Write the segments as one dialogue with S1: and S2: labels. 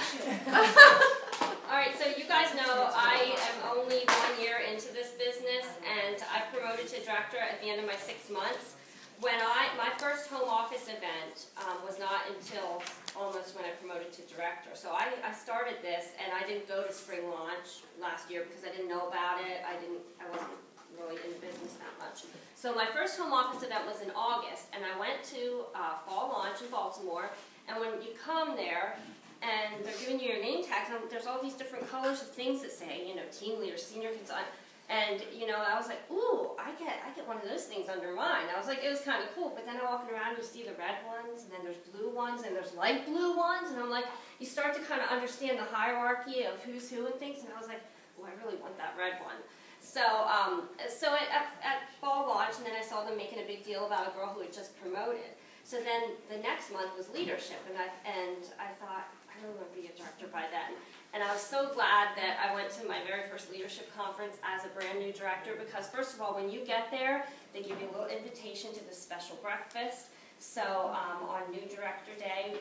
S1: All right, so you guys know I am only 1 year into this business, and I promoted to director at the end of my 6 months. My first home office event was not until almost when I promoted to director. So I started this, and I didn't go to spring launch last year because I didn't know about it. I wasn't really in the business that much. So my first home office event was in August, and I went to fall launch in Baltimore. And when you come there, and they're giving you your name tags, and there's all these different colors of things that say, you know, team leader, senior consultant. And, you know, I was like, ooh, I get one of those things under mine. I was like, it was kind of cool. But then I'm walking around, you see the red ones, and then there's blue ones, and there's light blue ones. And I'm like, you start to kind of understand the hierarchy of who's who and things. And I was like, oh, I really want that red one. So, at fall launch, and then I saw them making a big deal about a girl who had just promoted. So then the next month was leadership, and I thought, I really want to be a director by then. And I was so glad that I went to my very first leadership conference as a brand new director, because first of all, when you get there, they give you a little invitation to this special breakfast. So on New Director Day,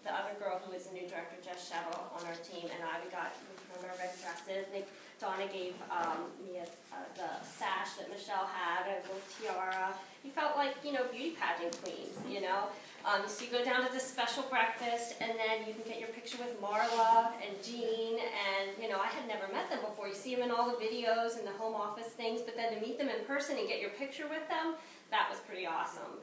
S1: the other girl who was a new director, Jess Shevel, on our team, and we put on our red dresses. Donna gave me the sash that Michelle had, a little tiara. You felt like, you know, beauty pageant queens, you know. So you go down to this special breakfast, and then you can get your picture with Marla and Jean, and, you know, I had never met them before. You see them in all the videos and the home office things, but then to meet them in person and get your picture with them, that was pretty awesome.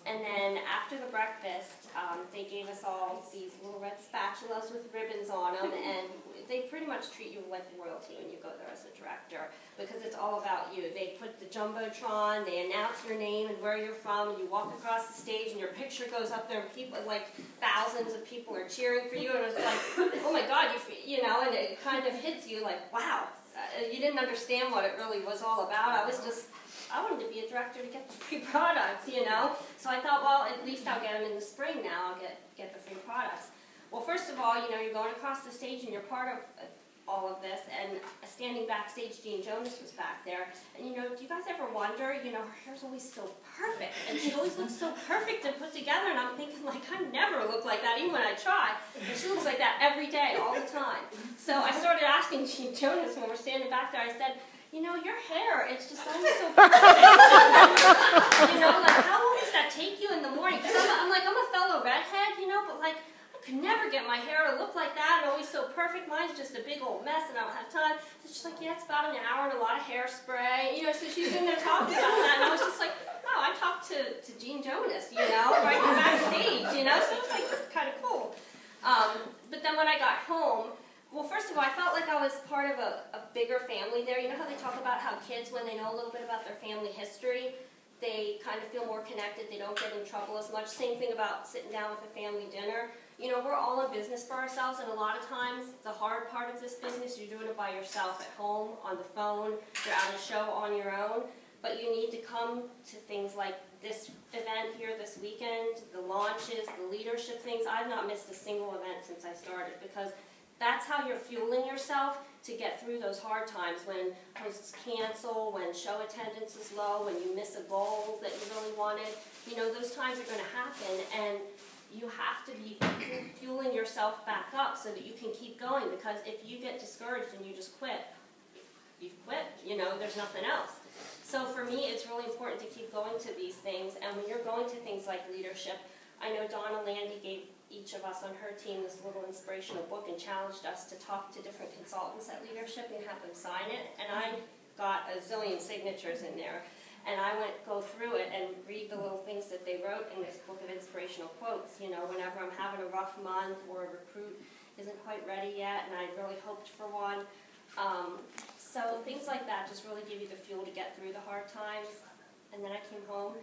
S1: And then after the breakfast, they gave us all these little red spatulas with ribbons on them, and they pretty much treat you like royalty when you go there as a director, because it's all about you. They put the Jumbotron, they announce your name and where you're from, and you walk across the stage and your picture goes up there, and people, like thousands of people are cheering for you, and it's like, oh my God, you know, and it kind of hits you like, wow, you didn't understand what it really was all about. I wanted to be a director to get the free products, you know. So I thought, well, at least I'll get them in the spring now. I'll get the free products. Well, first of all, you know, you're going across the stage and you're part of all of this. And standing backstage, Jean Jonas was back there. And, you know, do you guys ever wonder, you know, her hair's always so perfect. And she always looks so perfect and put together. And I'm thinking, like, I never look like that, even when I try. And she looks like that every day, all the time. So I started asking Jean Jonas when we're standing back there, I said, you know, your hair, it's just always so perfect. You know, like, how long does that take you in the morning? Because I'm a fellow redhead, you know, but like, I could never get my hair to look like that, and always so perfect. Mine's just a big old mess, and I don't have time. So she's like, yeah, it's about an hour and a lot of hairspray. You know, so she's in there talking about that, and I was just like, oh, I talked to Jean Jonas, you know, right backstage, you know, so it was like, this is kind of cool. But then when I got home, well, first of all, I felt like I was part of a bigger family there. You know how they talk about how kids, when they know a little bit about their family history, they kind of feel more connected, they don't get in trouble as much. Same thing about sitting down with a family dinner. You know, we're all in business for ourselves, and a lot of times, the hard part of this business, you're doing it by yourself at home, on the phone, you're at a show on your own, but you need to come to things like this event here this weekend, the launches, the leadership things. I've not missed a single event since I started, because that's how you're fueling yourself to get through those hard times when hosts cancel, when show attendance is low, when you miss a goal that you really wanted. You know, those times are going to happen, and you have to be fueling yourself back up so that you can keep going, because if you get discouraged and you just quit, you've quit. You know, there's nothing else. So for me, it's really important to keep going to these things, and when you're going to things like leadership, I know Donna Landy gave each of us on her team this little inspirational book and challenged us to talk to different consultants at leadership and have them sign it. And I got a zillion signatures in there. And I go through it and read the little things that they wrote in this book of inspirational quotes. You know, whenever I'm having a rough month or a recruit isn't quite ready yet and I really hoped for one. So things like that just really give you the fuel to get through the hard times. And then I came home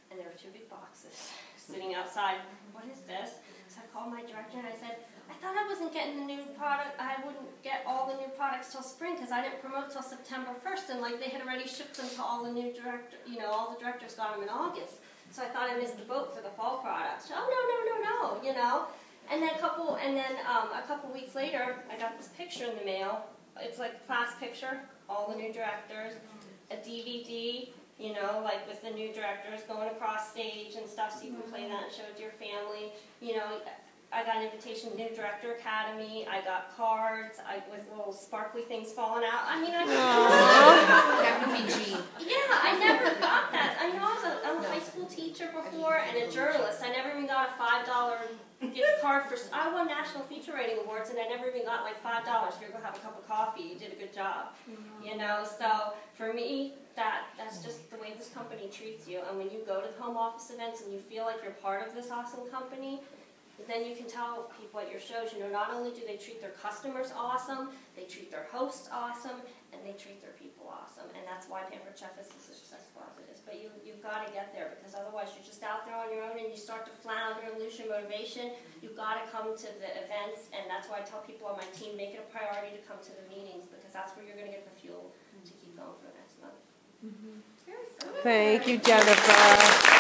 S1: and there were 2 big boxes sitting outside. What is this? So I called my director and I said, I thought I wasn't getting the new product, I wouldn't get all the new products till spring because I didn't promote till September 1st, and like they had already shipped them to all the new directors, you know, all the directors got them in August. So I thought I missed the boat for the fall products. Oh, no, you know. And then a couple weeks later, I got this picture in the mail. It's like a class picture, all the new directors, a DVD, you know, like with the new directors going across stage and stuff, so you can play that and show it to your family. You know, I got an invitation to New Director Academy. I got cards with little sparkly things falling out. I mean,
S2: That would be Jean.
S1: yeah, I never got that. I know I was a high school teacher before and a journalist. I never even got a $5 gift card for. I won National Feature Rating Awards and I never even got like $5. Here, go have a cup of coffee. You did a good job. You know, so for me, that's just the way this company treats you. And when you go to the home office events and you feel like you're part of this awesome company, then you can tell people at your shows, you know, not only do they treat their customers awesome, they treat their hosts awesome, and they treat their people awesome. And that's why Pampered Chef is as successful as it is. But you've got to get there, because otherwise you're just out there on your own and you start to flounder and lose your motivation. You've got to come to the events, and that's why I tell people on my team, make it a priority to come to the meetings, because that's where you're going to get the fuel to keep going for the next month.
S3: Thank you, Jennifer.